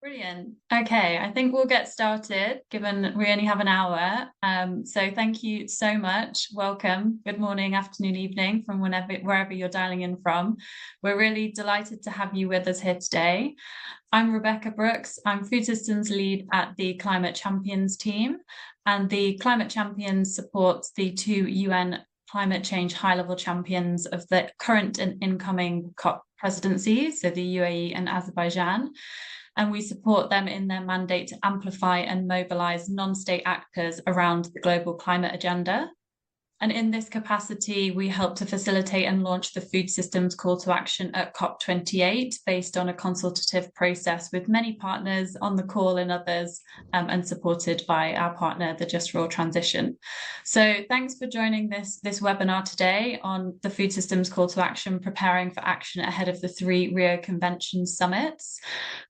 Brilliant. Okay, I think we'll get started given we only have an hour. So thank you so much. Welcome. Good morning, afternoon, evening from wherever you're dialing in from. We're really delighted to have you with us here today. I'm Rebecca Brooks. I'm Food Systems Lead at the Climate Champions team, and the Climate Champions supports the two UN climate change high-level champions of the current and incoming COP presidencies, so the UAE and Azerbaijan. And we support them in their mandate to amplify and mobilize non-state actors around the global climate agenda. And in this capacity, we help to facilitate and launch the food systems call to action at COP28, based on a consultative process with many partners on the call and others, and supported by our partner, the Just Raw Transition. So thanks for joining this webinar today on the food systems call to action, preparing for action ahead of the 3 Rio Convention Summits.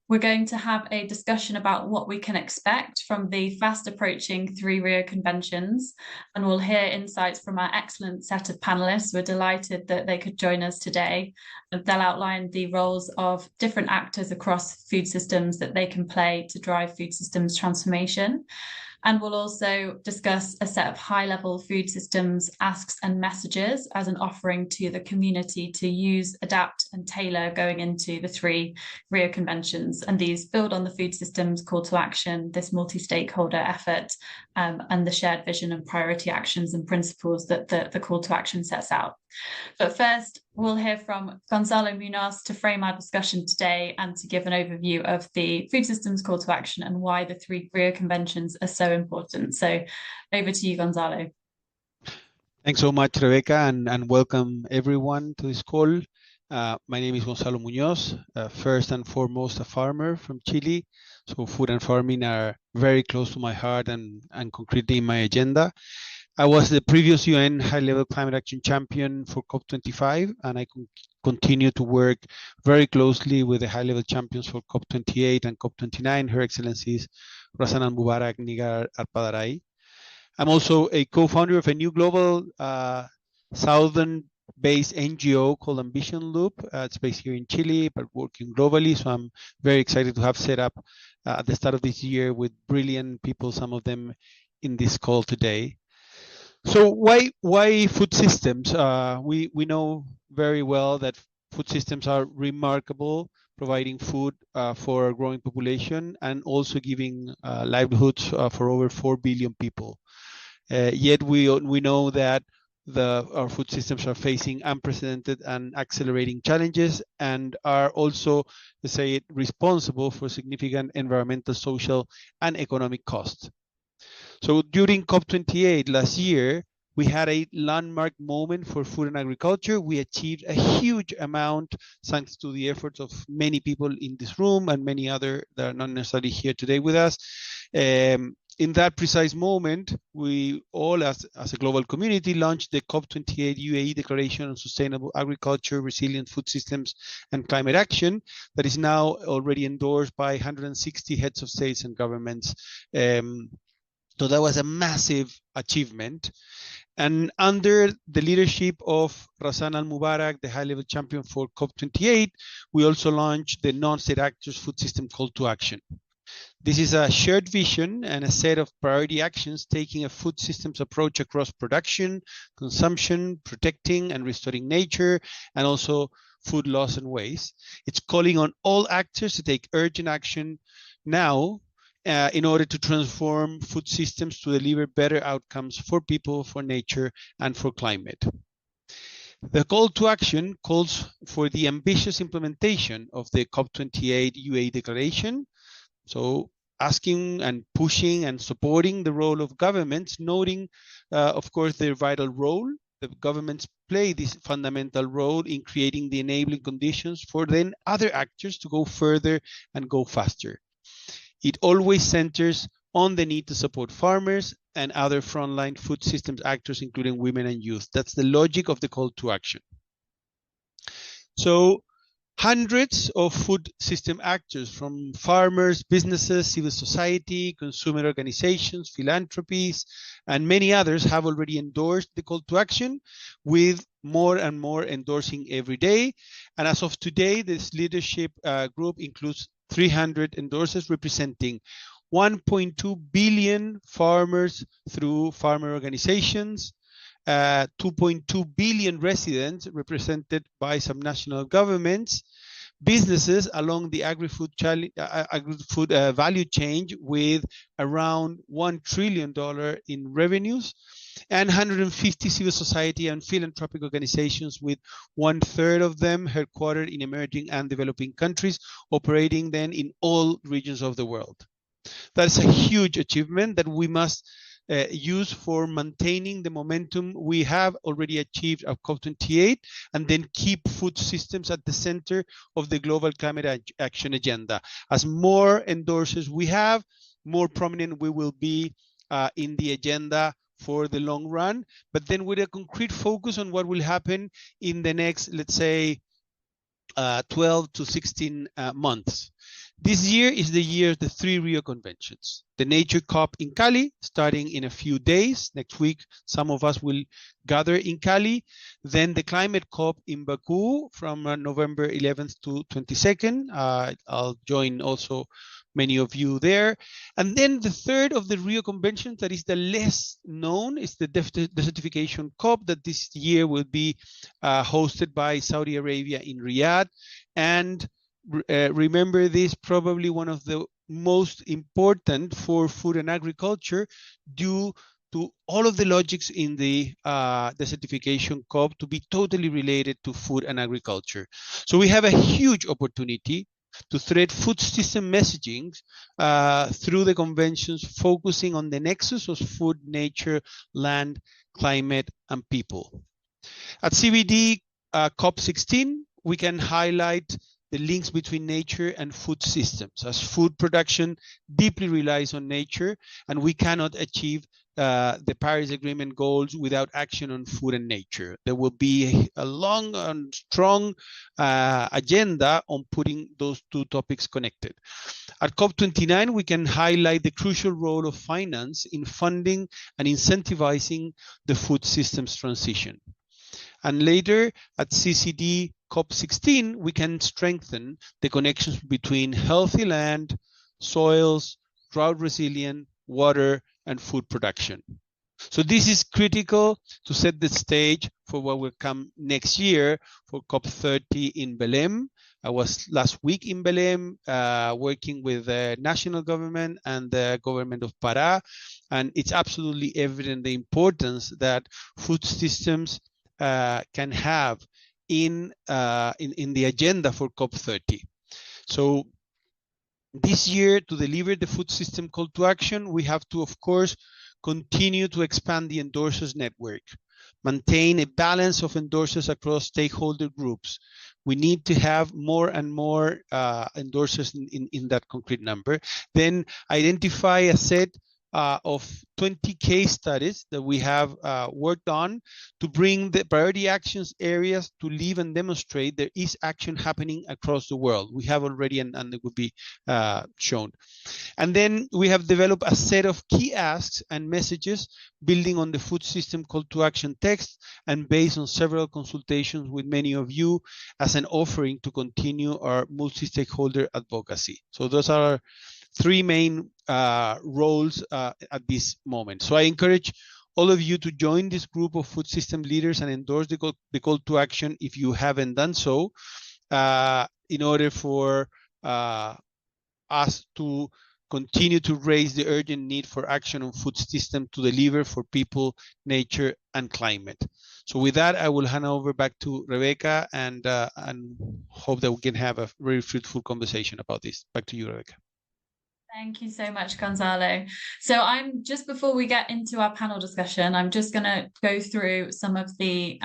We're going to have a discussion about what we can expect from the fast approaching 3 Rio Conventions, and we'll hear insights from our excellent set of panelists. We're delighted that they could join us today. They'll outline the roles of different actors across food systems that they can play to drive food systems transformation. And we'll also discuss a set of high-level food systems asks and messages as an offering to the community to use, adapt, and tailor going into the 3 Rio Conventions. And these build on the food systems call to action, this multi-stakeholder effort, and the shared vision and priority actions and principles that the call to action sets out. But first, we'll hear from Gonzalo Munoz to frame our discussion today and to give an overview of the food systems call to action and why the 3 Rio Conventions are so important. So over to you, Gonzalo. Thanks so much, Rebecca, and welcome everyone to this call. My name is Gonzalo Munoz, first and foremost a farmer from Chile. So food and farming are very close to my heart and concretely in my agenda. I was the previous UN high-level climate action champion for COP25, and I continue to work very closely with the high-level champions for COP28 and COP29, Her Excellencies Razan Al-Mubarak, Nigar Al-Padarai. I'm also a co-founder of a new global southern-based NGO called Ambition Loop. It's based here in Chile, but working globally. So I'm very excited to have set up at the start of this year with brilliant people, some of them in this call today. So why food systems? We know very well that food systems are remarkable, providing food for a growing population and also giving livelihoods for over 4 billion people. Yet we know that our food systems are facing unprecedented and accelerating challenges and are also, let's say, responsible for significant environmental, social, and economic costs. So during COP28 last year, we had a landmark moment for food and agriculture. We achieved a huge amount thanks to the efforts of many people in this room and many other that are not necessarily here today with us. In that precise moment, we all, as a global community, launched the COP28 UAE Declaration on Sustainable Agriculture, Resilient Food Systems, and Climate Action that is now already endorsed by 160 heads of states and governments. So that was a massive achievement. And under the leadership of Razan Al-Mubarak, the high-level champion for COP28, we also launched the non-state actors food system call to action. This is a shared vision and a set of priority actions taking a food systems approach across production, consumption, protecting and restoring nature, and also food loss and waste. It's calling on all actors to take urgent action now in order to transform food systems to deliver better outcomes for people, for nature, and for climate. The call to action calls for the ambitious implementation of the COP28 UAE Declaration. So asking and pushing and supporting the role of governments, noting, of course, their vital role. The governments play this fundamental role in creating the enabling conditions for then other actors to go further and go faster. It always centers on the need to support farmers and other frontline food systems actors, including women and youth. That's the logic of the call to action. So hundreds of food system actors from farmers, businesses, civil society, consumer organizations, philanthropies, and many others have already endorsed the call to action, with more and more endorsing every day. And as of today, this leadership group includes 300 endorsers representing 1.2 billion farmers through farmer organizations, 2.2 billion residents represented by subnational governments, businesses along the agri-food value chain with around $1 trillion in revenues, and 150 civil society and philanthropic organizations, with 1/3 of them headquartered in emerging and developing countries, operating then in all regions of the world. That's a huge achievement that we must use for maintaining the momentum we have already achieved at COP28, and then keep food systems at the center of the global climate action agenda. As more endorsers we have, more prominent we will be in the agenda for the long run, but then with a concrete focus on what will happen in the next, let's say, 12 to 16 months. This year is the year of the 3 Rio Conventions. The Nature COP in Cali, starting in a few days. Next week, some of us will gather in Cali. Then the Climate COP in Baku from November 11th to 22nd. I'll join also many of you there. And then the third of the Rio Convention, that is the less known, is the Desertification COP, that this year will be hosted by Saudi Arabia in Riyadh. And remember this, probably one of the most important for food and agriculture, due to all of the logics in the Desertification COP to be totally related to food and agriculture. So we have a huge opportunity to thread food system messaging through the conventions, focusing on the nexus of food, nature, land, climate, and people. At CBD COP16, we can highlight the links between nature and food systems, as food production deeply relies on nature, and we cannot achieve the Paris Agreement goals without action on food and nature. There will be a long and strong agenda on putting those two topics connected. At COP29, we can highlight the crucial role of finance in funding and incentivizing the food systems transition. And later at CCD COP16, we can strengthen the connections between healthy land, soils, drought resilient, water, and food production. So this is critical to set the stage for what will come next year for COP30 in Belém. I was last week in Belém working with the national government and the government of Pará, and it's absolutely evident the importance that food systems can have in the agenda for COP30. So this year, to deliver the food system call to action, we have to, of course, continue to expand the endorsers network, maintain a balance of endorsers across stakeholder groups. We need to have more and more endorsers in that concrete number. Then identify a set of 20 case studies that we have worked on to bring the priority actions areas to live and demonstrate there is action happening across the world. We have already, and it will be shown. And then we have developed a set of key asks and messages building on the food system call to action text and based on several consultations with many of you as an offering to continue our multi-stakeholder advocacy. So those are three main roles at this moment. So I encourage all of you to join this group of food system leaders and endorse the call to action if you haven't done so, in order for us to continue to raise the urgent need for action on food system to deliver for people, nature, and climate. So with that, I will hand over back to Rebecca and hope that we can have a very fruitful conversation about this. Back to you, Rebecca. Thank you so much, Gonzalo. So I'm just, before we get into our panel discussion, I'm just going to go through some of the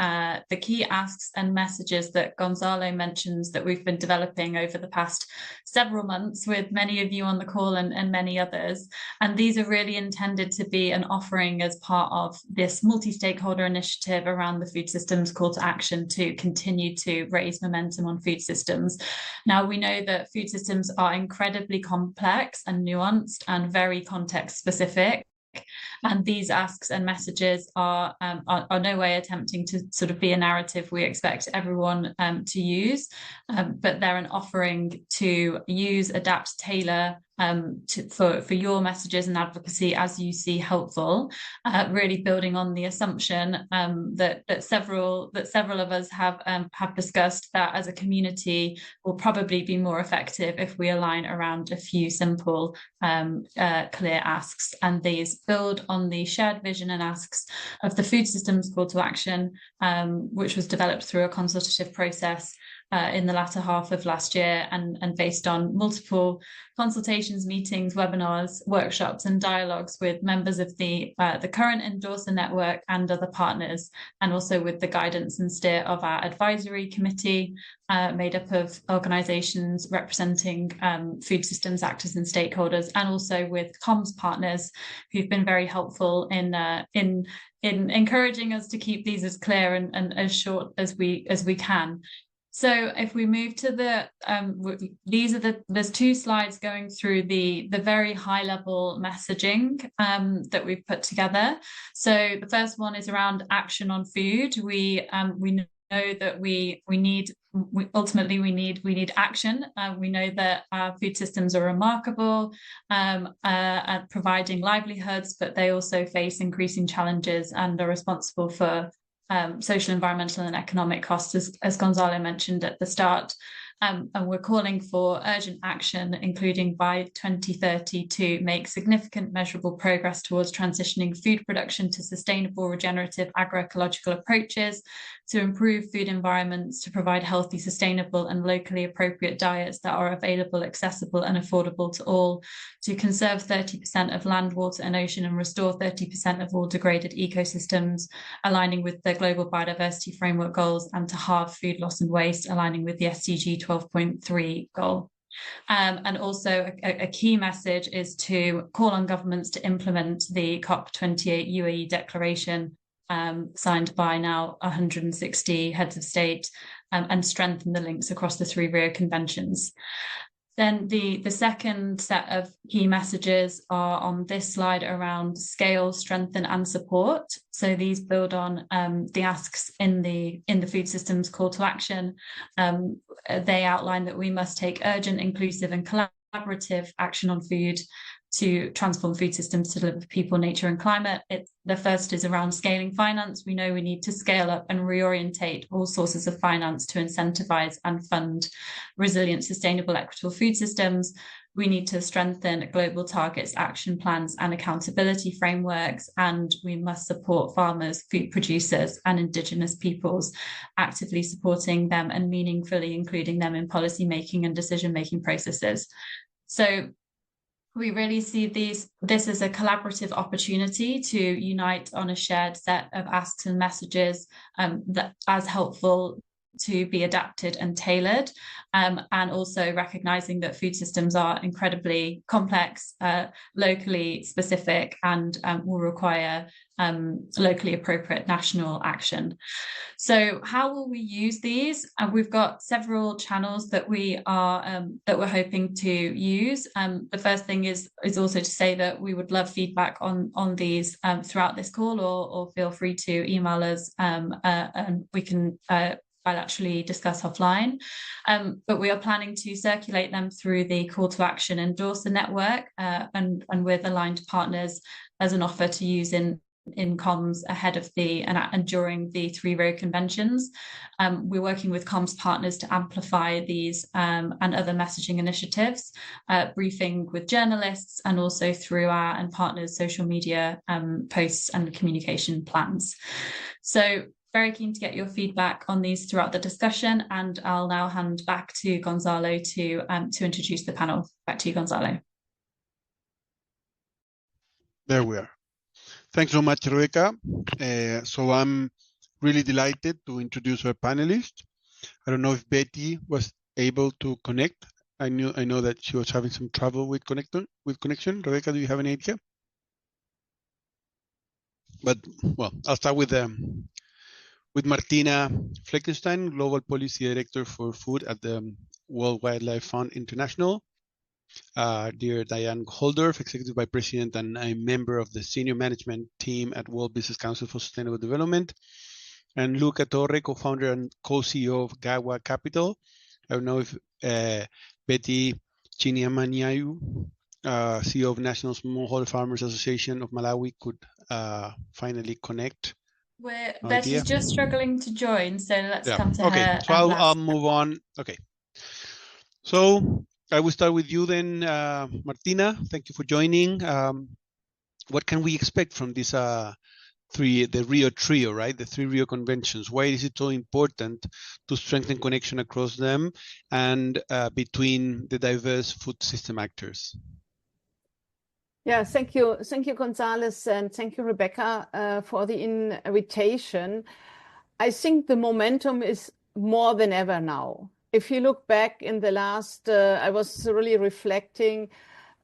key asks and messages that Gonzalo mentions that we've been developing over the past several months with many of you on the call and many others. And these are really intended to be an offering as part of this multi-stakeholder initiative around the food systems call to action to continue to raise momentum on food systems. Now, we know that food systems are incredibly complex and nuanced and very context specific. And these asks and messages are no way attempting to sort of be a narrative we expect everyone to use, but they're an offering to use, adapt, tailor for your messages and advocacy as you see helpful, really building on the assumption that several of us have discussed, that as a community will probably be more effective if we align around a few simple clear asks, and these build on the shared vision and asks of the food systems call to action, which was developed through a consultative process in the latter half of last year, and based on multiple consultations, meetings, webinars, workshops, and dialogues with members of the current endorser network and other partners, and also with the guidance and steer of our advisory committee, made up of organisations representing food systems actors and stakeholders, and also with comms partners who've been very helpful in encouraging us to keep these as clear and as short as we can. So if we move to there's two slides going through the very high level messaging that we've put together. So the first one is around action on food. We know that we need action. We know that our food systems are remarkable at providing livelihoods, but they also face increasing challenges and are responsible for social, environmental, and economic costs, as Gonzalo mentioned at the start. And we're calling for urgent action, including by 2030, to make significant measurable progress towards transitioning food production to sustainable, regenerative agroecological approaches, to improve food environments, to provide healthy, sustainable, and locally appropriate diets that are available, accessible, and affordable to all, to conserve 30% of land, water, and ocean, and restore 30% of all degraded ecosystems, aligning with the Global Biodiversity Framework goals, and to halve food loss and waste, aligning with the SDG 12.3 goal. And also a key message is to call on governments to implement the COP28 UAE declaration, signed by now 160 heads of state, and strengthen the links across the 3 Rio Conventions. Then the second set of key messages are on this slide around scale, strengthen, and support. So these build on the asks in the food systems call to action. They outline that we must take urgent, inclusive, and collaborative action on food to transform food systems to deliver for people, nature, and climate. The first is around scaling finance. We know we need to scale up and reorientate all sources of finance to incentivize and fund resilient, sustainable, equitable food systems. We need to strengthen global targets, action plans, and accountability frameworks, and we must support farmers, food producers, and Indigenous peoples, actively supporting them and meaningfully including them in policy making and decision-making processes. So we really see this as a collaborative opportunity to unite on a shared set of asks and messages that as helpful to be adapted and tailored, and also recognizing that food systems are incredibly complex, locally specific, and will require locally appropriate national action. So how will we use these? We've got several channels that we're hoping to use. The first thing is also to say that we would love feedback on these throughout this call, or feel free to email us, and we can bilaterally discuss offline. But we are planning to circulate them through the call to action endorser network, and with aligned partners as an offer to use in comms ahead of and during the 3 Rio Conventions. We're working with comms partners to amplify these and other messaging initiatives, briefing with journalists, and also through our and partners' social media posts and communication plans. So very keen to get your feedback on these throughout the discussion, and I'll now hand back to Gonzalo to introduce the panel. Back to you, Gonzalo. There we are. Thanks so much, Rebecca. So I'm really delighted to introduce our panelists. I don't know if Betty was able to connect. I know that she was having some trouble with connection. Rebecca, do you have any idea? But well, I'll start with Martina Fleckenstein, Global Policy Director for Food at the World Wildlife Fund International. dear Diane Holdorf, Executive Vice President and a member of the Senior Management Team at World Business Council for Sustainable Development, and Luca Torre, co-founder and co-CEO of Gawa Capital. I don't know if Betty Chiniamanyayu, CEO of National Smallholder Farmers Association of Malawi, could finally connect. Betty's just struggling to join, so let's come to her. So I'll move on. Okay. So I will start with you then, Martina. Thank you for joining. What can we expect from this the Rio Trio, right? The 3 Rio conventions. Why is it so important to strengthen connection across them and between the diverse food system actors? Yeah, thank you, Gonzalez, and thank you, Rebecca, for the invitation. I think the momentum is more than ever now. If you look back in the last, I was really reflecting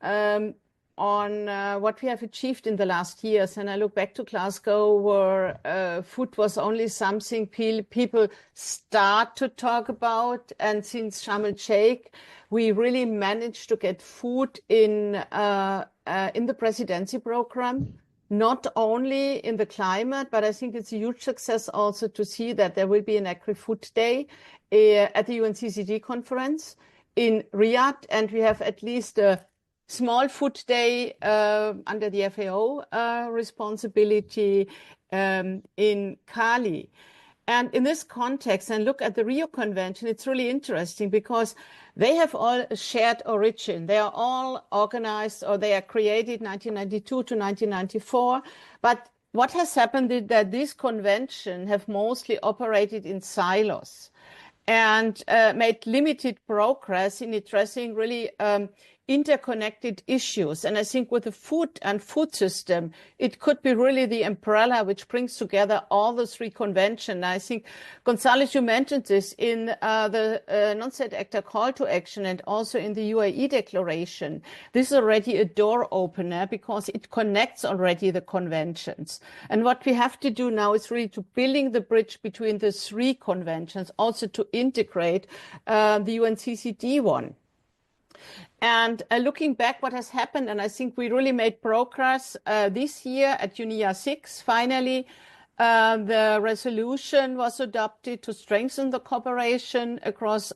on what we have achieved in the last years. And I look back to Glasgow, where food was only something people start to talk about. And since Sharm el-Sheikh, we really managed to get food in the presidency program, not only in the climate, but I think it's a huge success also to see that there will be an Agri-Food Day at the UN CCD conference in Riyadh. And we have at least a small food day under the FAO responsibility in Cali. And in this context, and look at the Rio Convention, it's really interesting because they have all a shared origin. They are all organized, or they are created 1992 to 1994. But what has happened is that these conventions have mostly operated in silos and made limited progress in addressing really interconnected issues. And I think with the food and food system, it could be really the umbrella which brings together all the 3 conventions. I think, Gonzalez, you mentioned this in the non-state actor call to action and also in the UAE declaration. This is already a door opener because it connects already the conventions. And what we have to do now is really to building the bridge between the 3 conventions, also to integrate the UNCCD one. And looking back, what has happened, and I think we really made progress this year at UNIA 6. Finally, the resolution was adopted to strengthen the cooperation across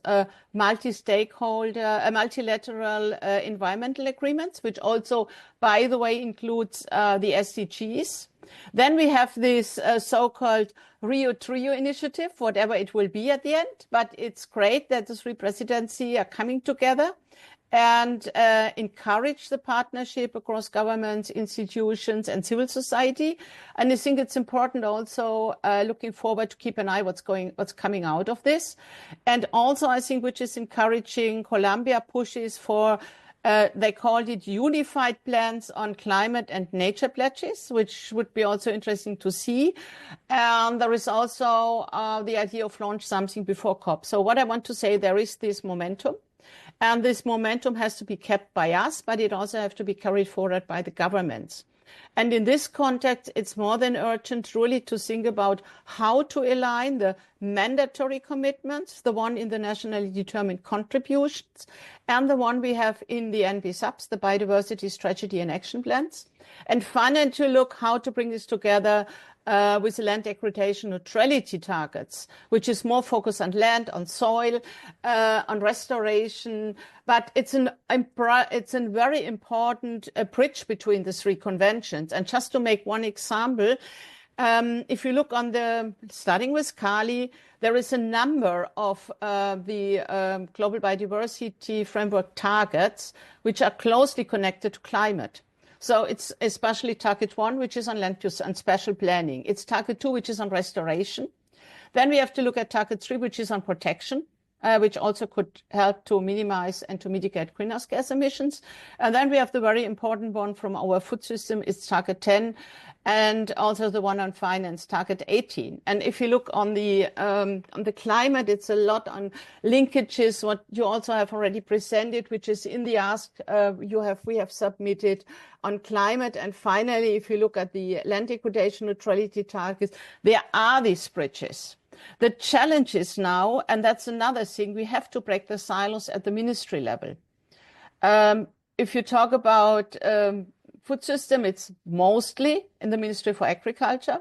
multi-stakeholder, multilateral environmental agreements, which also, by the way, includes the SDGs. Then we have this so-called Rio Trio initiative, whatever it will be at the end. But it's great that the 3 presidencies are coming together and encourage the partnership across governments, institutions, and civil society. And I think it's important also looking forward to keep an eye what's coming out of this. And also, I think, which is encouraging, Colombia pushes for they called it unified plans on climate and nature pledges, which would be also interesting to see. And there is also the idea of launch something before COP. So what I want to say, there is this momentum. And this momentum has to be kept by us, but it also has to be carried forward by the governments. And in this context, it's more than urgent really to think about how to align the mandatory commitments, the one in the nationally determined contributions, and the one we have in the NB-SUBs, the biodiversity strategy and action plans. And finally, to look how to bring this together with the land degradation neutrality targets, which is more focused on land, on soil, on restoration. But it's a very important bridge between the 3 conventions. And just to make one example, if you look on starting with Cali, there is a number of the global biodiversity framework targets which are closely connected to climate. So it's especially target 1, which is on land use and spatial planning. It's target 2, which is on restoration. Then we have to look at target 3, which is on protection, which also could help to minimize and to mitigate greenhouse gas emissions. And then we have the very important one from our food system, is target 10, and also the one on finance, target 18. And if you look on the climate, it's a lot on linkages, what you also have already presented, which is in the ask we have submitted on climate. And finally, if you look at the land degradation neutrality targets, there are these bridges. The challenge is now, and that's another thing, we have to break the silos at the ministry level. If you talk about food system, it's mostly in the Ministry for Agriculture.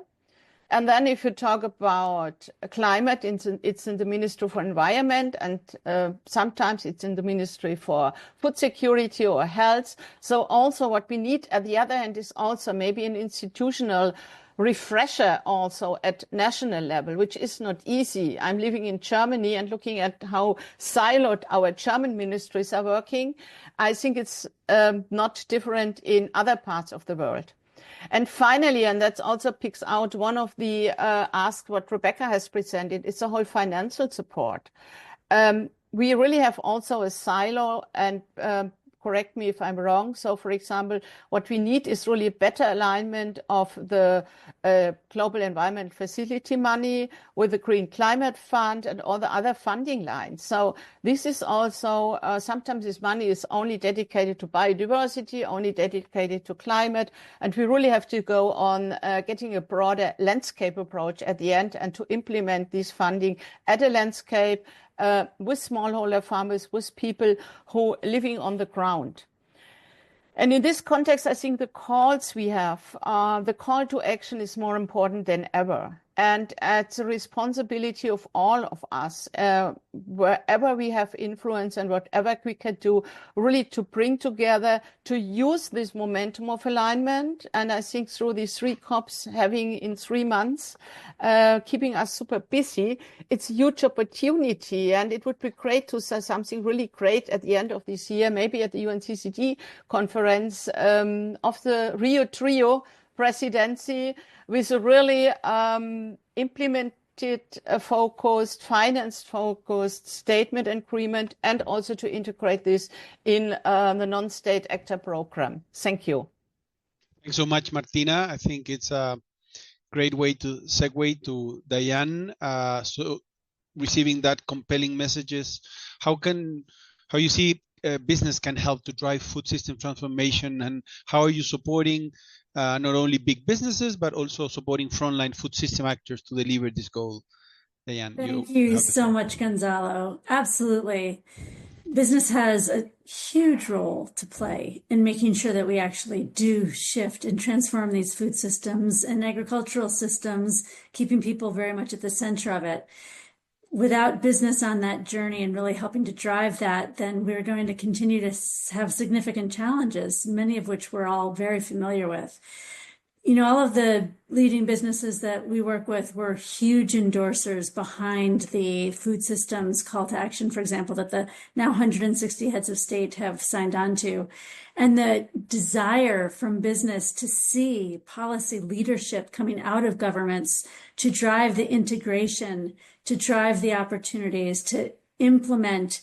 And then if you talk about climate, it's in the Ministry for Environment, and sometimes it's in the Ministry for Food Security or Health. So also what we need at the other hand is also maybe an institutional refresher also at national level, which is not easy. I'm living in Germany and looking at how siloed our German ministries are working. I think it's not different in other parts of the world. And finally, and that also picks out one of the asks what Rebecca has presented, it's the whole financial support. We really have also a silo, and correct me if I'm wrong. So, for example, what we need is really a better alignment of the Global Environment Facility money with the Green Climate Fund and all the other funding lines. So this is also, sometimes this money is only dedicated to biodiversity, only dedicated to climate, and we really have to go on getting a broader landscape approach at the end and to implement this funding at a landscape with smallholder farmers, with people who are living on the ground. And in this context, I think the calls we have, the call to action is more important than ever. And it's a responsibility of all of us, wherever we have influence and whatever we can do, really to bring together, to use this momentum of alignment. And I think through these 3 COPs having in 3 months, keeping us super busy, it's a huge opportunity. And it would be great to say something really great at the end of this year, maybe at the UN CCD conference of the Rio Trio presidency, with a really implemented, focused, finance-focused statement agreement, and also to integrate this in the non-state actor program. Thank you. Thanks so much, Martina. I think it's a great way to segue to Diane. So receiving that compelling messages, how you see business can help to drive food system transformation, and how are you supporting not only big businesses, but also supporting frontline food system actors to deliver this goal? Diane, thank you so much, Gonzalo. Absolutely. Business has a huge role to play in making sure that we actually do shift and transform these food systems and agricultural systems, keeping people very much at the center of it. Without business on that journey and really helping to drive that, then we're going to continue to have significant challenges, many of which we're all very familiar with. You know, all of the leading businesses that we work with were huge endorsers behind the food systems call to action, for example, that the now 160 heads of state have signed on to. And the desire from business to see policy leadership coming out of governments to drive the integration, to drive the opportunities, to implement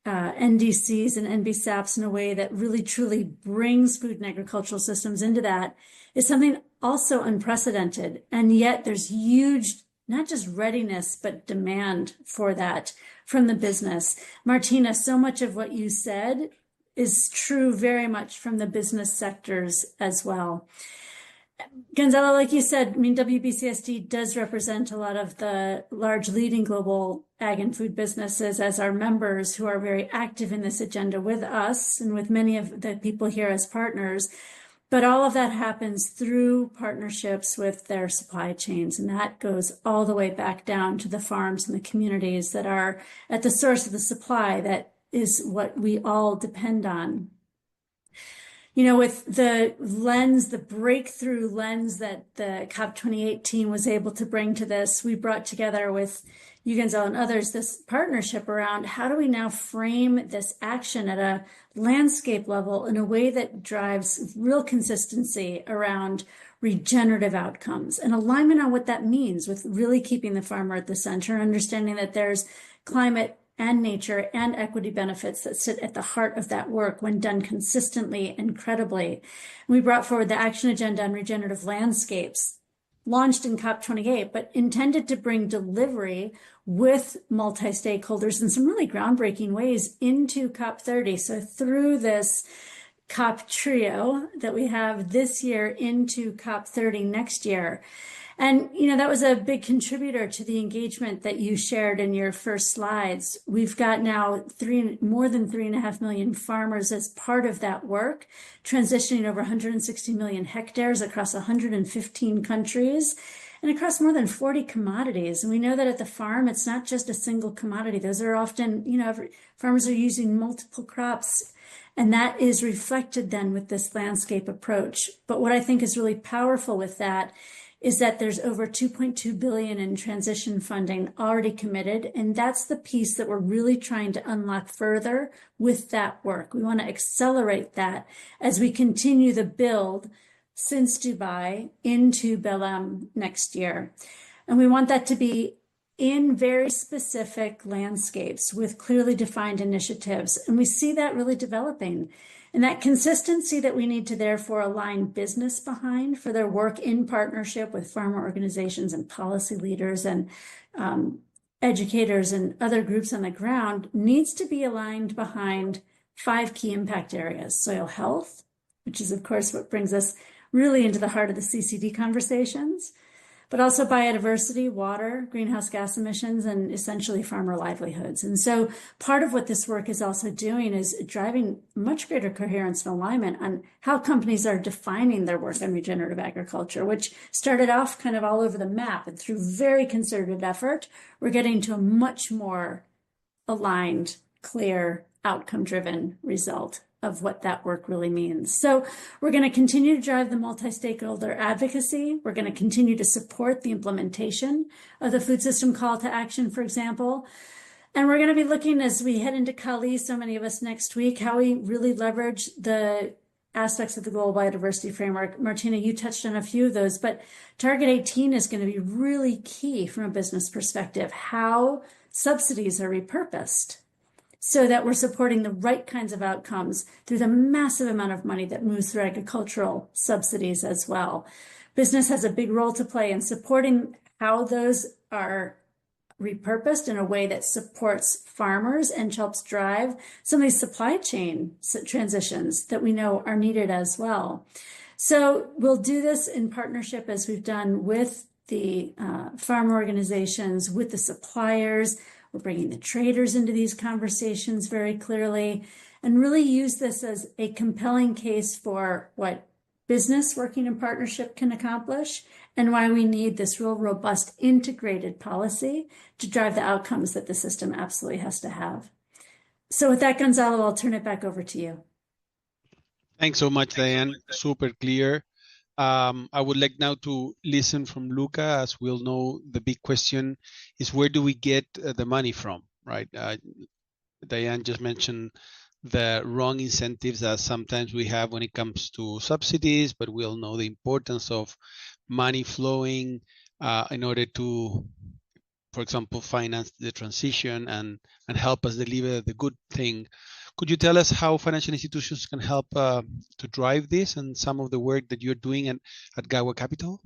NDCs and NBSAPs in a way that really truly brings food and agricultural systems into that is something also unprecedented. And yet there's huge, not just readiness, but demand for that from the business. Martina, so much of what you said is true very much from the business sectors as well. Gonzalo, like you said, I mean, WBCSD does represent a lot of the large leading global ag and food businesses as our members who are very active in this agenda with us and with many of the people here as partners. But all of that happens through partnerships with their supply chains. And that goes all the way back down to the farms and the communities that are at the source of the supply. That is what we all depend on. You know, with the lens, the breakthrough lens that the COP28 team was able to bring to this, we brought together with you, Gonzalo, and others, this partnership around how do we now frame this action at a landscape level in a way that drives real consistency around regenerative outcomes and alignment on what that means with really keeping the farmer at the center, understanding that there's climate and nature and equity benefits that sit at the heart of that work when done consistently and credibly. We brought forward the action agenda on regenerative landscapes, launched in COP28, but intended to bring delivery with multi-stakeholders in some really groundbreaking ways into COP30. So through this COP trio that we have this year into COP30 next year. And, that was a big contributor to the engagement that you shared in your first slides. We've got now more than 3.5 million farmers as part of that work, transitioning over 160 million hectares across 115 countries and across more than 40 commodities. And we know that at the farm, it's not just a single commodity. Those are often, farmers are using multiple crops. And that is reflected then with this landscape approach. But what I think is really powerful with that is that there's over 2.2 billion in transition funding already committed. And that's the piece that we're really trying to unlock further with that work. We want to accelerate that as we continue the build since Dubai into Belém next year. And we want that to be in very specific landscapes with clearly defined initiatives. And we see that really developing. And that consistency that we need to therefore align business behind for their work in partnership with farmer organizations and policy leaders and educators and other groups on the ground needs to be aligned behind 5 key impact areas: soil health, which is of course what brings us really into the heart of the CCD conversations, but also biodiversity, water, greenhouse gas emissions, and essentially farmer livelihoods. And so part of what this work is also doing is driving much greater coherence and alignment on how companies are defining their work on regenerative agriculture, which started off kind of all over the map. And through very concerted effort, we're getting to a much more aligned, clear, outcome-driven result of what that work really means. So we're going to continue to drive the multi-stakeholder advocacy. We're going to continue to support the implementation of the food system call to action, for example. And we're going to be looking as we head into Cali, so many of us next week, how we really leverage the aspects of the global biodiversity framework. Martina, you touched on a few of those, but Target 18 is going to be really key from a business perspective, how subsidies are repurposed so that we're supporting the right kinds of outcomes through the massive amount of money that moves through agricultural subsidies as well. Business has a big role to play in supporting how those are repurposed in a way that supports farmers and helps drive some of these supply chain transitions that we know are needed as well. So we'll do this in partnership as we've done with the farm organizations, with the suppliers. We're bringing the traders into these conversations very clearly and really use this as a compelling case for what business working in partnership can accomplish and why we need this real robust integrated policy to drive the outcomes that the system absolutely has to have. So with that, Gonzalo, I'll turn it back over to you. Thanks so much, Diane. Super clear. I would like now to listen from Luca. As we all know, the big question is where do we get the money from, right? Diane just mentioned the wrong incentives that sometimes we have when it comes to subsidies, but we all know the importance of money flowing in order to, for example, finance the transition and help us deliver the good thing. Could you tell us how financial institutions can help to drive this and some of the work that you're doing at Gawa Capital?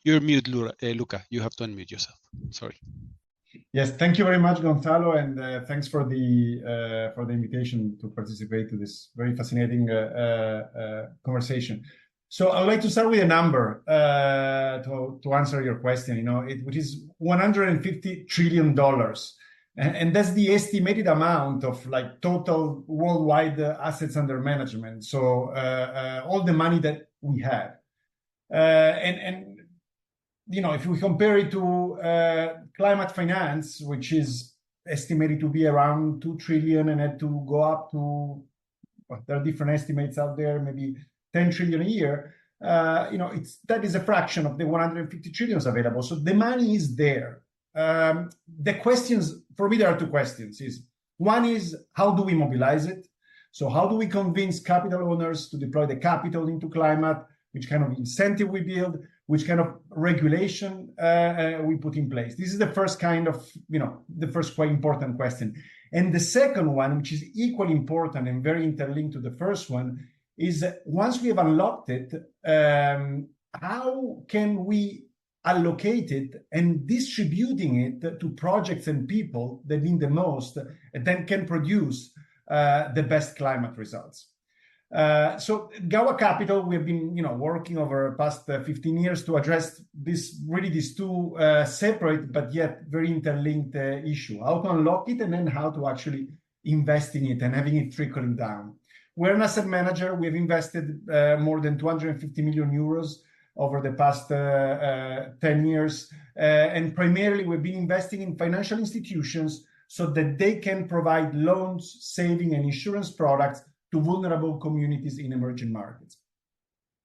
You're mute, Luca. You have to unmute yourself. Sorry. Yes, thank you very much, Gonzalo, and thanks for the invitation to participate to this very fascinating conversation. So I'd like to start with a number to answer your question. Which is $150 trillion. And that's the estimated amount of total worldwide assets under management. So all the money that we have. And if we compare it to climate finance, which is estimated to be around 2 trillion and had to go up to, there are different estimates out there, maybe 10 trillion a year. That is a fraction of the 150 trillions available. So the money is there. The questions, for me, there are 2 questions. One is, how do we mobilize it? So how do we convince capital owners to deploy the capital into climate? Which kind of incentive we build? Which kind of regulation we put in place? This is the first kind of, the first quite important question. And the second one, which is equally important and very interlinked to the first one, is once we have unlocked it, how can we allocate it and distributing it to projects and people that need the most and then can produce the best climate results. So Gawa Capital, we've been working over the past 15 years to address these two separate but yet very interlinked issue, how to unlock it and then how to actually invest in it and having it trickling down. We're an asset manager. We've invested more than 250 million euros over the past 10 years. And primarily, we've been investing in financial institutions so that they can provide loans, saving, and insurance products to vulnerable communities in emerging markets.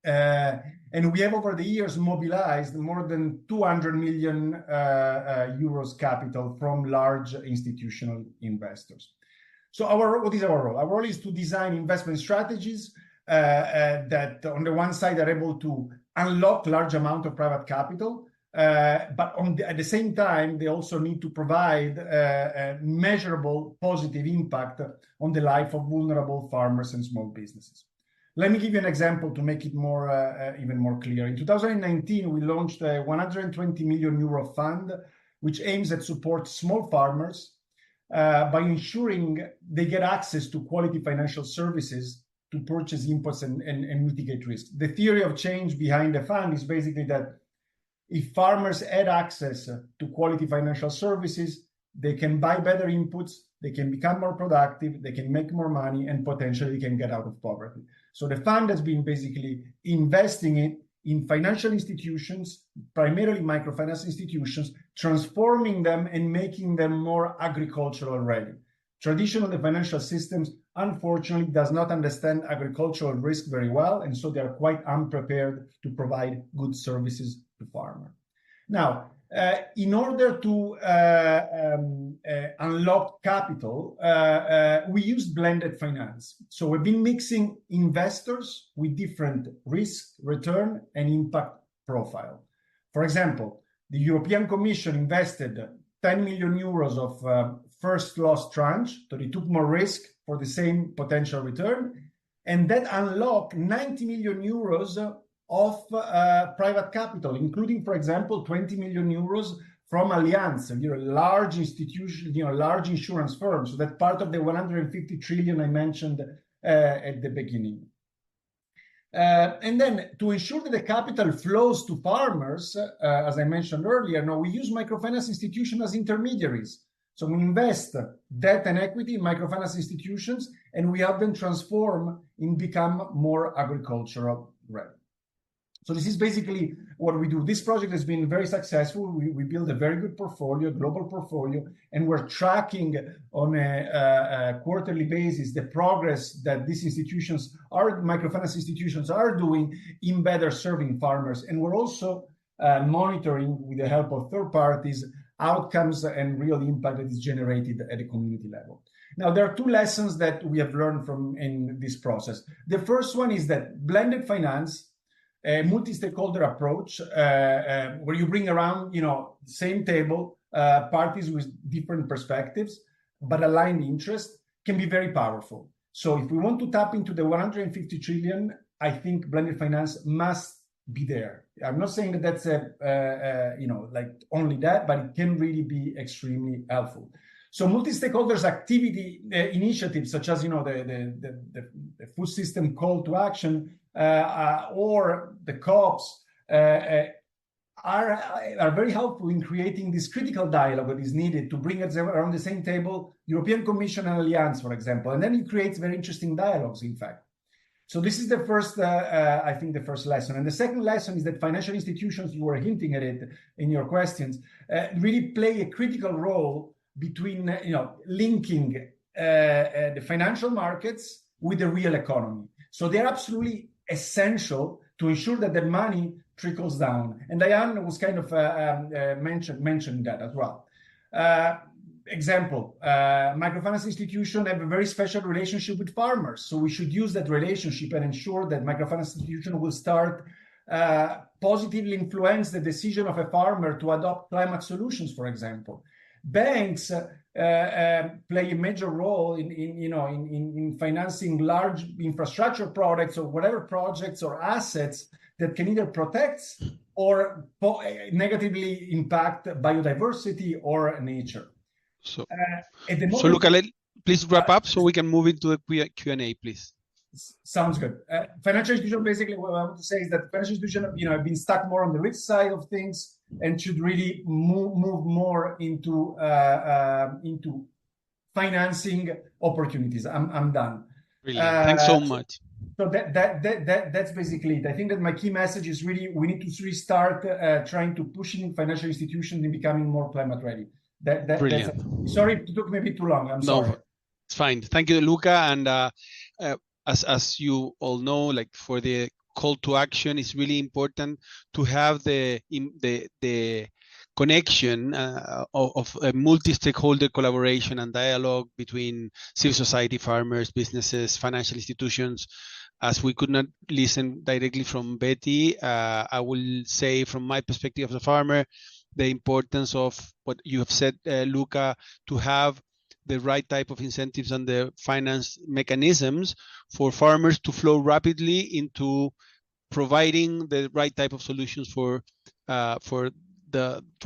And we have, over the years, mobilized more than 200 million euros capital from large institutional investors. So what is our role? Our role is to design investment strategies that, on the one side, are able to unlock large amount of private capital, but at the same time, they also need to provide a measurable positive impact on the life of vulnerable farmers and small businesses. Let me give you an example to make it even more clear. In 2019, we launched a 120 million euro fund, which aims at support small farmers by ensuring they get access to quality financial services to purchase inputs and mitigate risk. The theory of change behind the fund is basically that if farmers had access to quality financial services, they can buy better inputs, they can become more productive, they can make more money, and potentially can get out of poverty. So the fund has been basically investing in financial institutions, primarily microfinance institutions, transforming them and making them more agricultural ready. Traditional financial systems, unfortunately, does not understand agricultural risk very well, and so they are quite unprepared to provide good services to farmers. Now, in order to unlock capital, we use blended finance. So we've been mixing investors with different risk, return, and impact profile. For example, the European Commission invested 10 million euros of first loss tranche, so they took more risk for the same potential return, and that unlocked 90 million euros of private capital, including, for example, 20 million euros from Allianz, large institution, large insurance firms. So that's part of the 150 trillion I mentioned at the beginning. And then to ensure that the capital flows to farmers, as I mentioned earlier, now we use microfinance institutions as intermediaries. So we invest debt and equity in microfinance institutions, and we help them transform and become more agricultural ready. So this is basically what we do. This project has been very successful. We built a very good portfolio, global portfolio, and we're tracking on a quarterly basis the progress that these institutions, our microfinance institutions, are doing in better serving farmers. And we're also monitoring, with the help of third parties, outcomes and real impact that is generated at a community level. Now, there are two lessons that we have learned in this process. The first one is that blended finance, a multi-stakeholder approach, where you bring around, same table, parties with different perspectives, but aligned interest, can be very powerful. So if we want to tap into the 150 trillion, I think blended finance must be there. I'm not saying that that's only that, but it can really be extremely helpful. So multi-stakeholders activity initiatives such as the food system call to action or the COPs are very helpful in creating this critical dialogue that is needed to bring us around the same table, European Commission and Allianz, for example, and then it creates very interesting dialogues, in fact. So this is the first, I think, the first lesson. And the second lesson is that financial institutions, you were hinting at it in your questions, really play a critical role between, linking the financial markets with the real economy. So they're absolutely essential to ensure that the money trickles down. And Diane was kind of mentioned that as well. Example, microfinance institutions have a very special relationship with farmers. So we should use that relationship and ensure that microfinance institution will start positively influence the decision of a farmer to adopt climate solutions, for example. Banks play a major role in financing large infrastructure projects or whatever projects or assets that can either protect or negatively impact biodiversity or nature. So Luca, please wrap up so we can move into the Q&A, please. Sounds good. Financial institution, basically, what I want to say is that financial institution, have been stuck more on the risk side of things and should really move more into financing opportunities. I'm done. Brilliant. Thanks so much. So that's basically it. I think that my key message is really we need to restart trying to pushing financial institutions in becoming more climate ready. Brilliant. Sorry, it took maybe too long. I'm sorry. No, it's fine. Thank you, Luca. And as you all know, like for the call to action, it's really important to have the connection of a multi-stakeholder collaboration and dialogue between civil society, farmers, businesses, financial institutions. As we could not listen directly from Betty, I will say from my perspective as a farmer, the importance of what you have said, Luca, to have the right type of incentives and the finance mechanisms for farmers to flow rapidly into providing the right type of solutions for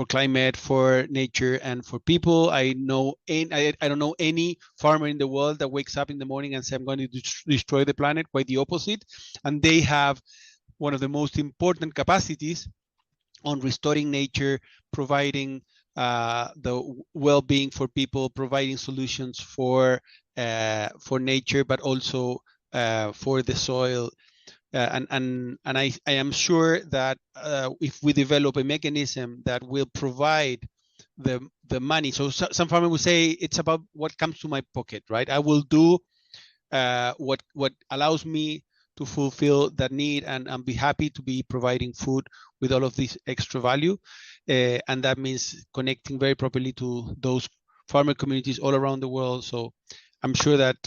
climate, for nature, and for people. I don't know any farmer in the world that wakes up in the morning and says, I'm going to destroy the planet. Quite the opposite. And they have one of the most important capacities on restoring nature, providing the well-being for people, providing solutions for nature, but also for the soil. And I am sure that if we develop a mechanism that will provide the money, so some farmers will say it's about what comes to my pocket, right? I will do what allows me to fulfill that need, and be happy to be providing food with all of this extra value. And that means connecting very properly to those farmer communities all around the world. So I'm sure that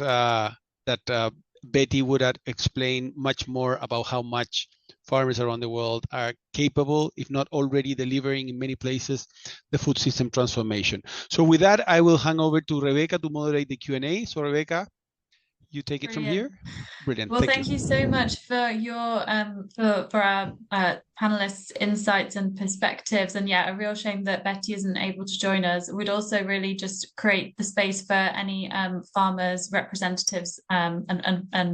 Betty would explain much more about how much farmers around the world are capable, if not already delivering in many places, the food system transformation. So with that, I will hand over to Rebecca to moderate the Q&A. So Rebecca, you take it from here. Brilliant. Well, thank you so much for your for our panelists' insights and perspectives. And yeah, a real shame that Betty isn't able to join us. We'd also really just create the space for any farmers, representatives, and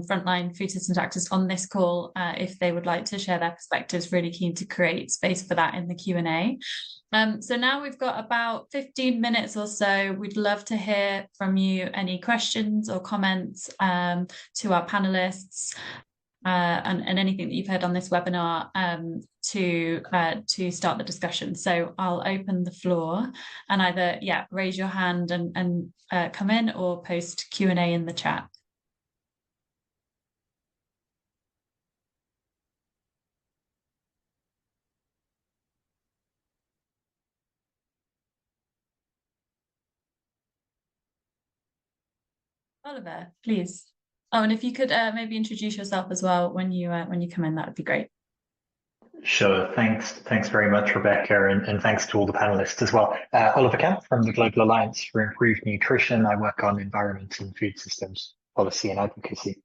frontline food systems actors on this call if they would like to share their perspectives. Really keen to create space for that in the Q&A. So now we've got about 15 minutes or so. We'd love to hear from you any questions or comments to our panelists and anything that you've heard on this webinar to start the discussion. So I'll open the floor and either, raise your hand and come in, or post Q&A in the chat. Oliver, please. Oh, and if you could maybe introduce yourself as well when you come in, that would be great. Sure. Thanks very much, Rebecca, and thanks to all the panelists as well. Oliver Camp from the Global Alliance for Improved Nutrition. I work on environment and food systems policy and advocacy.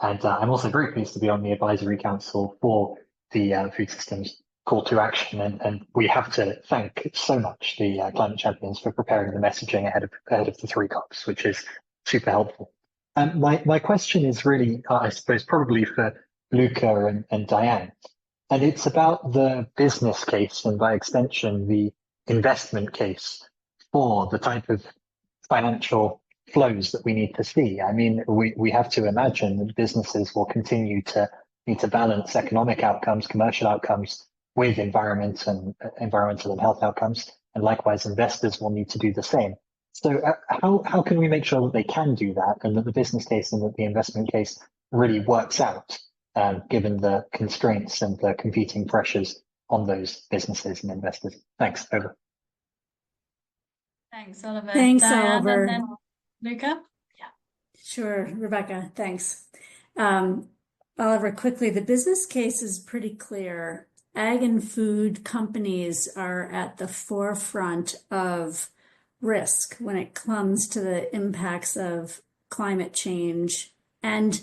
And I'm also very pleased to be on the advisory council for the food systems call to action. And we have to thank so much the climate champions for preparing the messaging ahead of the 3 COPs, which is super helpful. My question is really, I suppose, probably for Luca and Diane. And it's about the business case and by extension, the investment case for the type of financial flows that we need to see. I mean, we have to imagine that businesses will continue to need to balance economic outcomes, commercial outcomes with environmental and health outcomes. And likewise, investors will need to do the same. So how can we make sure that they can do that and that the business case and that the investment case really works out? Given the constraints and the competing pressures on those businesses and investors. Thanks, over. Thanks, Oliver. Thanks, Diane, Oliver. And then Luca? Yeah. Sure, Rebecca, thanks. Oliver, quickly, the business case is pretty clear. Ag and food companies are at the forefront of risk when it comes to the impacts of climate change, and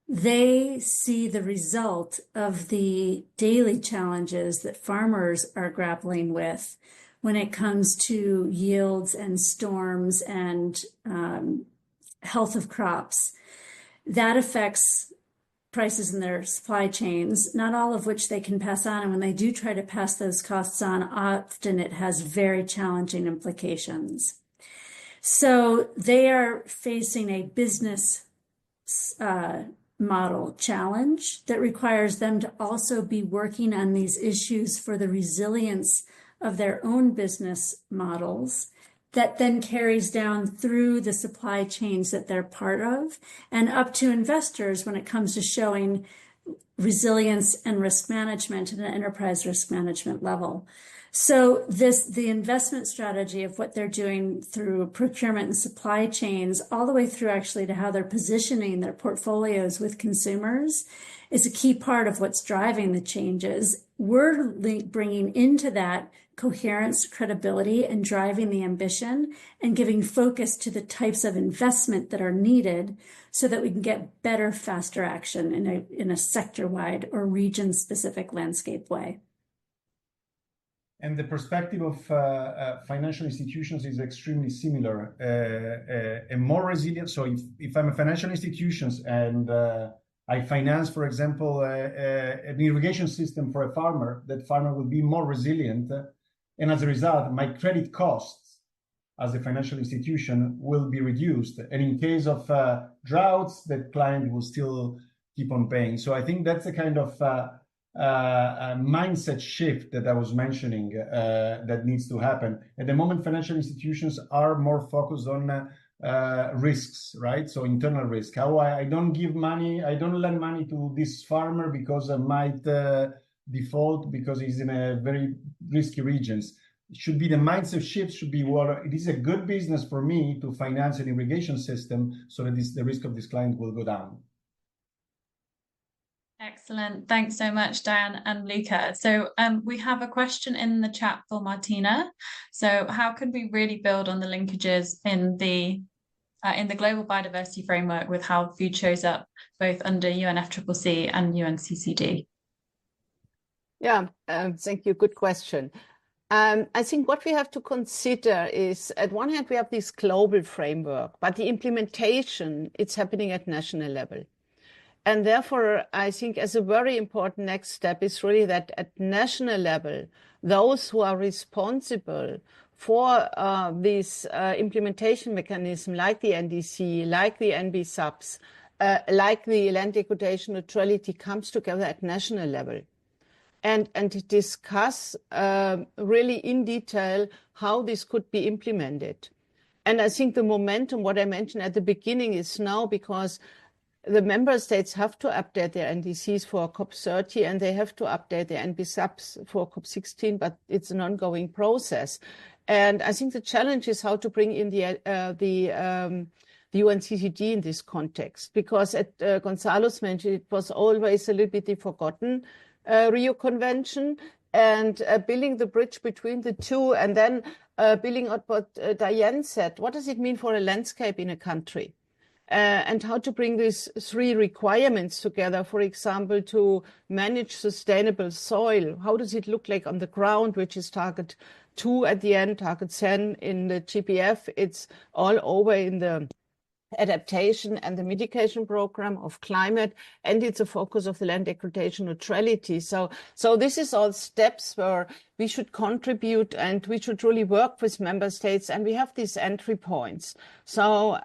they see the result of the daily challenges that farmers are grappling with when it comes to yields and storms and health of crops. That affects prices in their supply chains, not all of which they can pass on. And when they do try to pass those costs on, often it has very challenging implications. So they are facing a business model challenge that requires them to also be working on these issues for the resilience of their own business models that then carries down through the supply chains that they're part of and up to investors when it comes to showing resilience and risk management at an enterprise risk management level. So the investment strategy of what they're doing through procurement and supply chains, all the way through actually to how they're positioning their portfolios with consumers, is a key part of what's driving the changes. We're bringing into that coherence, credibility, and driving the ambition and giving focus to the types of investment that are needed so that we can get better, faster action in a sector-wide or region-specific landscape way. And the perspective of financial institutions is extremely similar. A more resilient. So if I'm a financial institution and I finance, for example, an irrigation system for a farmer, that farmer will be more resilient. And as a result, my credit costs as a financial institution will be reduced. And in case of droughts, the client will still keep on paying. So I think that's the kind of mindset shift that I was mentioning that needs to happen. At the moment, financial institutions are more focused on risks, right? So internal risk. How I don't give money, I don't lend money to this farmer because I might default because he's in a very risky regions. It should be the mindset shift should be, well, it is a good business for me to finance an irrigation system so that the risk of this client will go down. Excellent. Thanks so much, Diane and Luca. So we have a question in the chat for Martina. So how can we really build on the linkages in the global biodiversity framework with how food shows up both under UNFCCC and UNCCD? Yeah, thank you. Good question. I think what we have to consider is, at one hand, we have this global framework, but the implementation, it's happening at national level. And therefore, I think as a very important next step is really that at national level, those who are responsible for this implementation mechanism, like the NDC, like the NB subs, like the land degradation neutrality, comes together at national level and discuss really in detail how this could be implemented. And I think the momentum, what I mentioned at the beginning, is now because the member states have to update their NDCs for COP30 and they have to update their NB subs for COP16, but it's an ongoing process. And I think the challenge is how to bring in the UNCCD in this context, because Gonzalo's mentioned, it was always a little bit the forgotten Rio Convention, and building the bridge between the two, and then building on what Diane said. What does it mean for a landscape in a country? And how to bring these three requirements together, for example, to manage sustainable soil. How does it look like on the ground, which is target 2 at the end, target 10 in the GPF. It's all over in the adaptation and the mitigation program of climate, and it's a focus of the land degradation neutrality. So this is all steps where we should contribute and we should really work with member states, and we have these entry points. So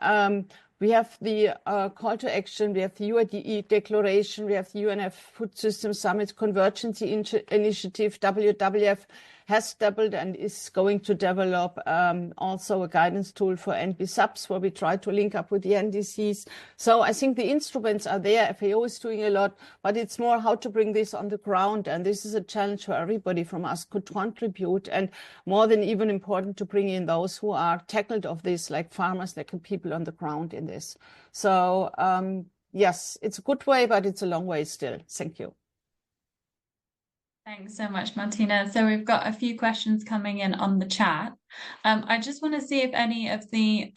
we have the call to action, we have the UNDE declaration, we have the UNF Food System Summit Convergence Initiative. WWF has doubled and is going to develop also a guidance tool for NB subs, where we try to link up with the NDCs. So I think the instruments are there. FAO is doing a lot, but it's more how to bring this on the ground. And this is a challenge for everybody from us could contribute, and more than even important to bring in those who are tackled of this, like farmers, like people on the ground in this. So yes, it's a good way, but it's a long way still. Thank you. Thanks so much, Martina. So we've got a few questions coming in on the chat. I just want to see if any of the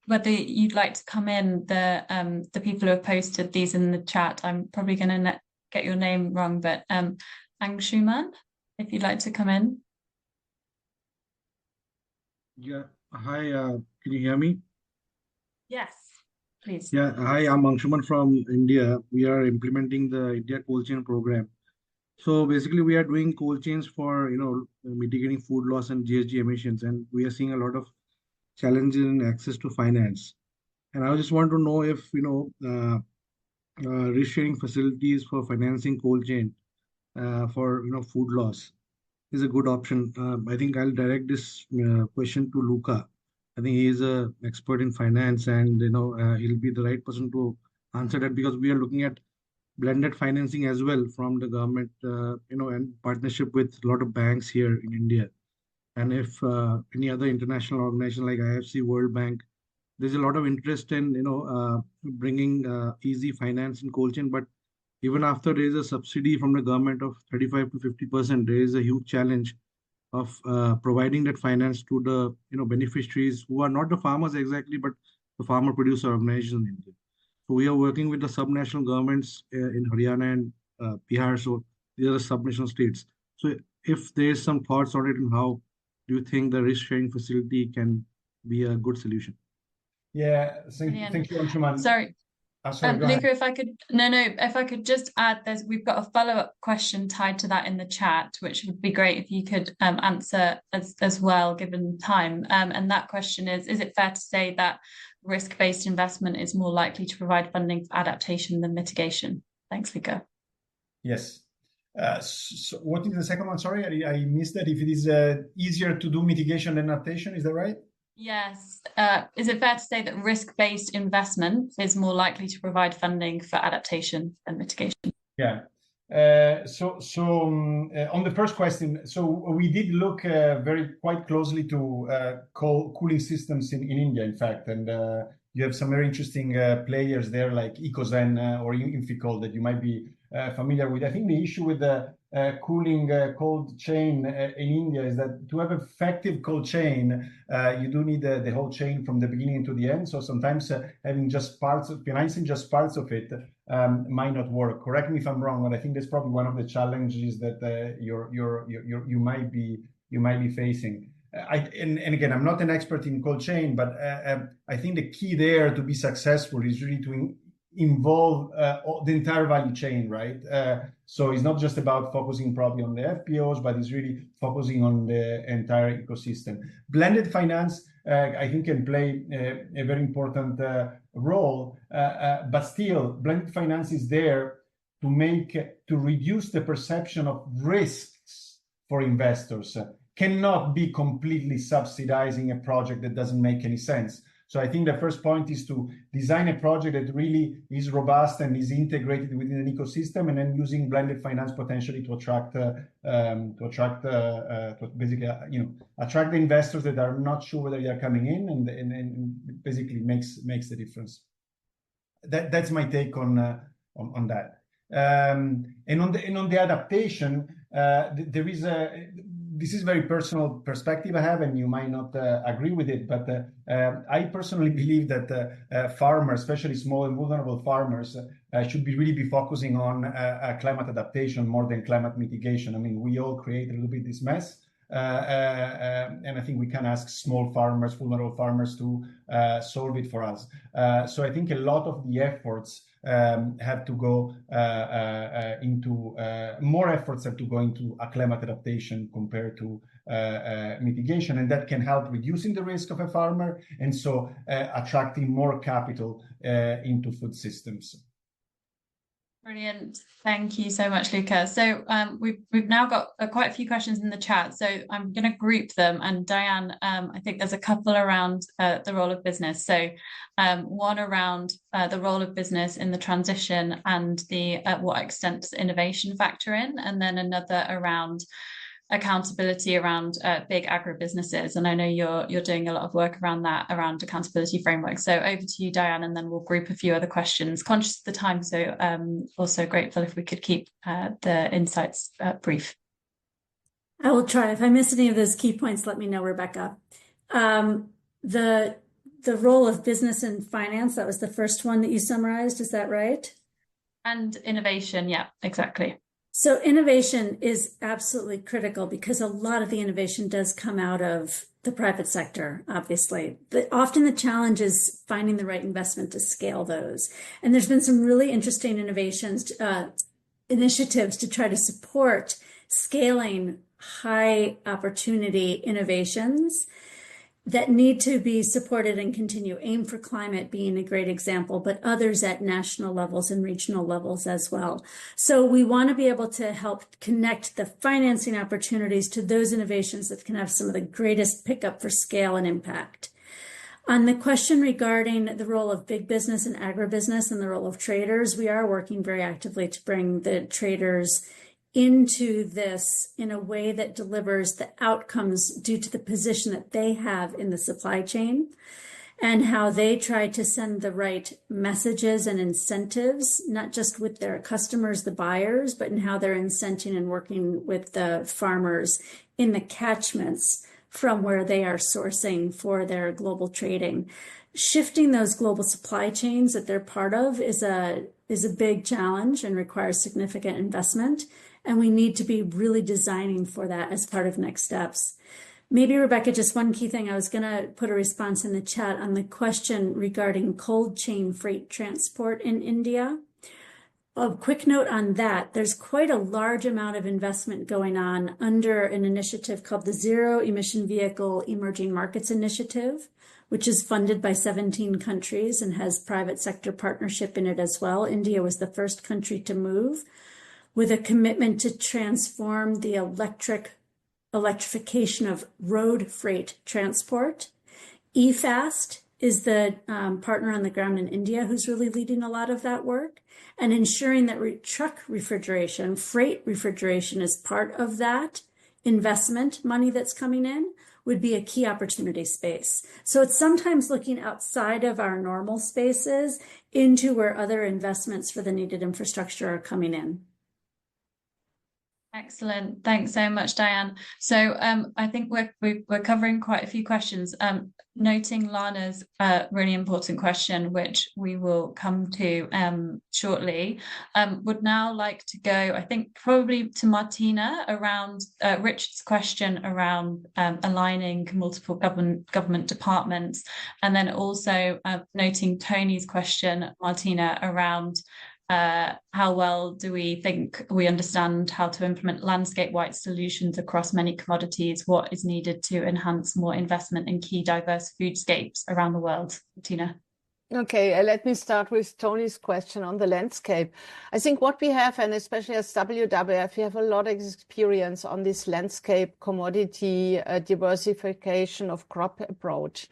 whether you'd like to come in, the people who have posted these in the chat. I'm probably going to get your name wrong, but Angshuman, if you'd like to come in. Yeah. Hi. Can you hear me? Yes, please. Yeah, hi, I'm Anshuman from India. We are implementing the India Cold Chain program. So basically, we are doing cold chains for mitigating food loss and GHG emissions, and we are seeing a lot of challenges in access to finance. And I just want to know if risk sharing facilities for financing cold chain for food loss is a good option. I think I'll direct this question to Luca. I think he is an expert in finance, and he'll be the right person to answer that, because we are looking at blended financing as well from the government, and partnership with a lot of banks here in India. And if any other international organization like IFC, World Bank, there's a lot of interest in bringing easy finance in cold chain. But even after there is a subsidy from the government of 35 to 50%, there is a huge challenge of providing that finance to the beneficiaries who are not the farmers exactly, but the farmer producer organizations in India. So we are working with the subnational governments in Haryana and Bihar. So these are the subnational states. So if there is some thoughts on it, and how do you think the risk sharing facility can be a good solution? Yeah, thank you, Anshuman. Sorry. Sorry, go ahead. Luca, if I could just add, we've got a follow-up question tied to that in the chat, which would be great if you could answer as well, given time. And that question is it fair to say that risk-based investment is more likely to provide funding for adaptation than mitigation? Thanks, Luca. Yes. So what is the second one? Sorry, I missed that. If it is easier to do mitigation than adaptation, is that right? Yes. Is it fair to say that risk-based investment is more likely to provide funding for adaptation than mitigation? Yeah. So on the first question, so we did look quite closely to cooling systems in India, in fact, and you have some very interesting players there like EcoZen or Inficol that you might be familiar with. I think the issue with the cooling cold chain in India is that to have effective cold chain, you do need the whole chain from the beginning to the end. So sometimes having just financing just parts of it might not work. Correct me if I'm wrong, but I think that's probably one of the challenges that you might be facing. And again, I'm not an expert in cold chain, but I think the key there to be successful is really to involve the entire value chain, right? So it's not just about focusing probably on the FPOs, but it's really focusing on the entire ecosystem. Blended finance, I think, can play a very important role, but still, blended finance is there to reduce the perception of risks for investors. Cannot be completely subsidizing a project that doesn't make any sense. So I think the first point is to design a project that really is robust and is integrated within an ecosystem, and then using blended finance potentially to attract basically attract the investors that are not sure whether they are coming in, and basically makes the difference. That's my take on that. And on the adaptation, there is this is a very personal perspective I have, and you might not agree with it, but I personally believe that farmers, especially small and vulnerable farmers, should really be focusing on climate adaptation more than climate mitigation. I mean, we all create a little bit this mess, and I think we can ask small farmers, vulnerable farmers, to solve it for us. So I think a lot of the efforts have to go into a climate adaptation compared to mitigation, and that can help reducing the risk of a farmer, and so attracting more capital into food systems. Brilliant. Thank you so much, Luca. So we've now got quite a few questions in the chat, so I'm going to group them. And Diane, I think there's a couple around the role of business. So one around the role of business in the transition and the what extent does innovation factor in, and then another around accountability around big agribusinesses. And I know you're doing a lot of work around that, around accountability frameworks. So over to you, Diane, and then we'll group a few other questions. Conscious of the time, so also grateful if we could keep the insights brief. I will try. If I miss any of those key points, let me know, Rebecca. The role of business and finance, that was the first one that you summarized, is that right? And innovation, yeah, exactly. So innovation is absolutely critical, because a lot of the innovation does come out of the private sector, obviously. Often the challenge is finding the right investment to scale those. And there's been some really interesting initiatives to try to support scaling high opportunity innovations that need to be supported and continue. Aim for Climate being a great example, but others at national levels and regional levels as well. So we want to be able to help connect the financing opportunities to those innovations that can have some of the greatest pickup for scale and impact. On the question regarding the role of big business and agribusiness and the role of traders, we are working very actively to bring the traders into this in a way that delivers the outcomes due to the position that they have in the supply chain and how they try to send the right messages and incentives, not just with their customers, the buyers, but in how they're incenting and working with the farmers in the catchments from where they are sourcing for their global trading. Shifting those global supply chains that they're part of is a big challenge and requires significant investment. And we need to be really designing for that as part of next steps. Maybe, Rebecca, just one key thing. I was going to put a response in the chat on the question regarding cold chain freight transport in India. A quick note on that. There's quite a large amount of investment going on under an initiative called the Zero Emission Vehicle Emerging Markets Initiative, which is funded by 17 countries and has private sector partnership in it as well. India was the first country to move, with a commitment to transform the electrification of road freight transport. eFast is the partner on the ground in India who's really leading a lot of that work, and ensuring that truck refrigeration, freight refrigeration is part of that investment money that's coming in would be a key opportunity space. So it's sometimes looking outside of our normal spaces into where other investments for the needed infrastructure are coming in. Excellent. Thanks so much, Diane. So I think we're covering quite a few questions. Noting Lana's really important question, which we will come to shortly. Would now like to go, I think, probably to Martina around Richard's question around aligning multiple government departments, and then also noting Tony's question, Martina, around how well do we think we understand how to implement landscape-wide solutions across many commodities? What is needed to enhance more investment in key diverse foodscapes around the world? Tina. Okay, let me start with Tony's question on the landscape. I think what we have, and especially as WWF, we have a lot of experience on this landscape commodity diversification of crop approach.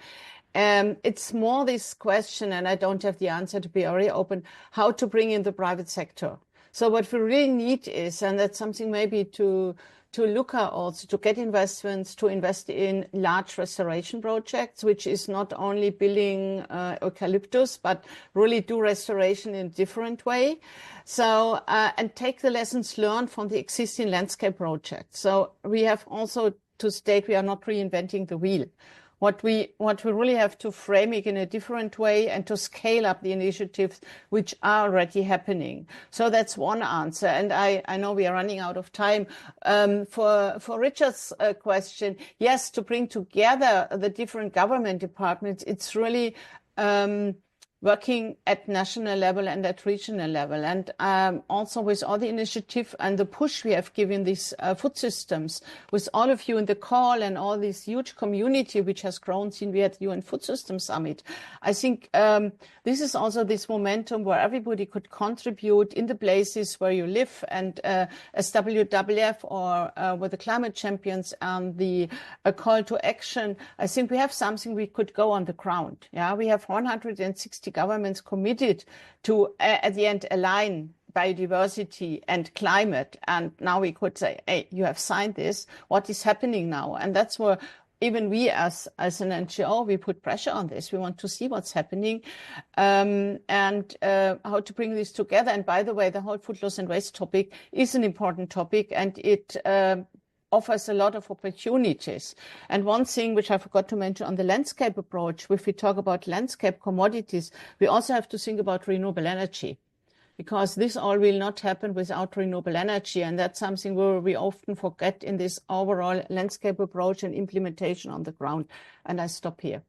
It's more this question, and I don't have the answer, to be very open, how to bring in the private sector. So what we really need is, and that's something maybe to look at also, to get investments, to invest in large restoration projects, which is not only building eucalyptus, but really do restoration in a different way. So, and take the lessons learned from the existing landscape projects. So we have also to state we are not reinventing the wheel. What we really have to frame it in a different way and to scale up the initiatives which are already happening. So that's one answer. And I know we are running out of time. For Richard's question, yes, to bring together the different government departments, it's really working at national level and at regional level. And also with all the initiative and the push we have given these food systems, with all of you in the call and all this huge community which has grown since we had the UN Food Systems Summit, I think this is also this momentum where everybody could contribute in the places where you live. And as WWF or with the climate champions and the call to action, I think we have something we could go on the ground. Yeah, we have 160 governments committed to, at the end, align biodiversity and climate. And now we could say, hey, you have signed this. What is happening now? And that's where even we as an NGO, we put pressure on this. We want to see what's happening and how to bring this together. And by the way, the whole food loss and waste topic is an important topic, and it offers a lot of opportunities. And one thing which I forgot to mention on the landscape approach, if we talk about landscape commodities, we also have to think about renewable energy. because this all will not happen without renewable energy. And that's something where we often forget in this overall landscape approach and implementation on the ground. And I stop here.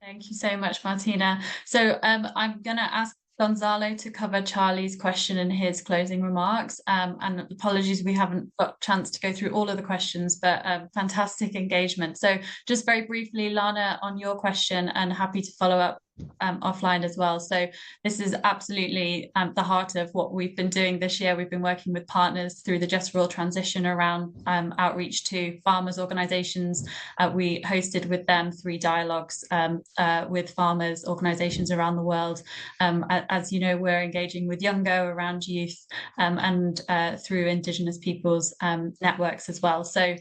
Thank you so much, Martina. So I'm going to ask Gonzalo to cover Charlie's question in his closing remarks. And apologies, we haven't got a chance to go through all of the questions, but fantastic engagement. So just very briefly, Lana, on your question, and happy to follow up offline as well. So this is absolutely the heart of what we've been doing this year. We've been working with partners through the Just Rural transition around outreach to farmers organizations. We hosted with them 3 dialogues with farmers organizations around the world. As you know, we're engaging with Youngo around youth and through Indigenous peoples networks as well. So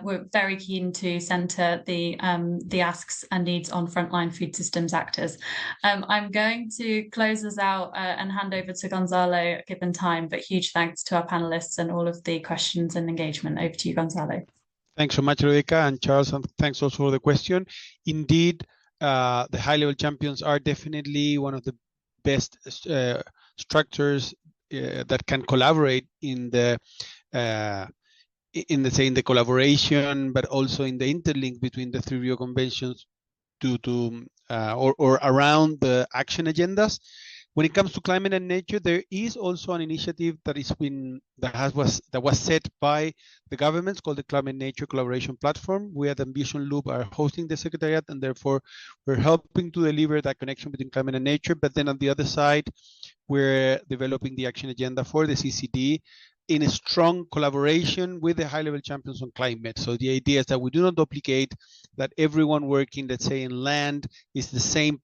we're very keen to centre the asks and needs on frontline food systems actors. I'm going to close us out and hand over to Gonzalo given time, but huge thanks to our panelists and all of the questions and engagement. Over to you, Gonzalo. Thanks so much, Rebecca and Charles, and thanks also for the question. Indeed, the high-level champions are definitely one of the best structures that can collaborate in the collaboration, but also in the interlink between the 3 Rio conventions or around the action agendas. When it comes to climate and nature, there is also an initiative that was set by the governments called the Climate Nature Collaboration Platform. We at Ambition Loop are hosting the secretariat, and therefore we're helping to deliver that connection between climate and nature. But then on the other side, we're developing the action agenda for the CCD in a strong collaboration with the high-level champions on climate. So the idea is that we do not duplicate, that everyone working, let's say, in land is the same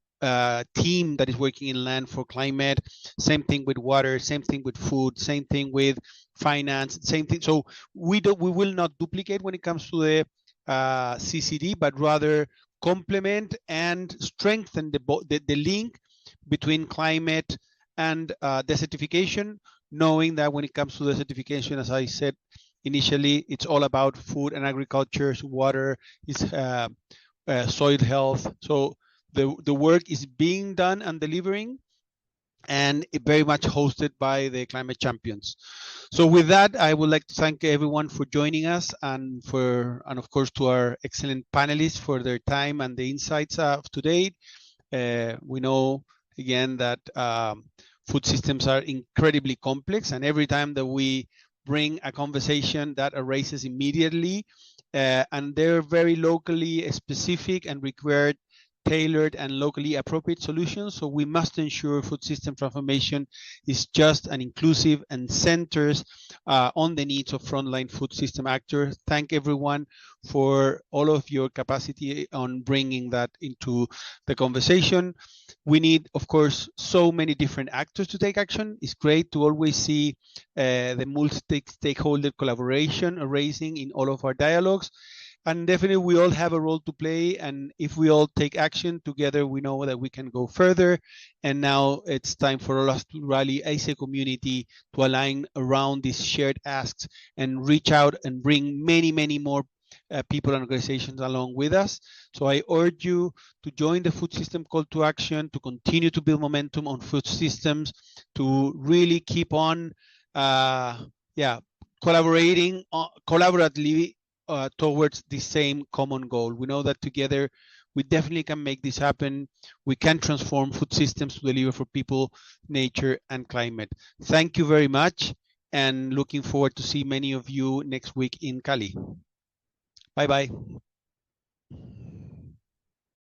team that is working in land for climate, same thing with water, same thing with food, same thing with finance, same thing. So we will not duplicate when it comes to the CCD, but rather complement and strengthen the link between climate and desertification, knowing that when it comes to desertification, as I said initially, it's all about food and agriculture, water, is soil health. So the work is being done and delivering, and very much hosted by the climate champions. So with that, I would like to thank everyone for joining us, and of course to our excellent panelists for their time and the insights of today. We know again that food systems are incredibly complex, and every time that we bring a conversation, that arises immediately, and they're very locally specific and require tailored and locally appropriate solutions. So we must ensure food system transformation is just and inclusive and centers on the needs of frontline food system actors. Thank everyone for all of your capacity on bringing that into the conversation. We need, of course, so many different actors to take action. It's great to always see the multi-stakeholder collaboration arising in all of our dialogues. And definitely we all have a role to play, and if we all take action together, we know that we can go further. And now it's time for us to rally as a community to align around these shared asks and reach out and bring many, many more people and organizations along with us. So I urge you to join the food system call to action, to continue to build momentum on food systems, to really keep on collaborating collaboratively towards the same common goal. We know that together we definitely can make this happen. We can transform food systems to deliver for people, nature, and climate. Thank you very much, and looking forward to see many of you next week in Cali. Bye-bye.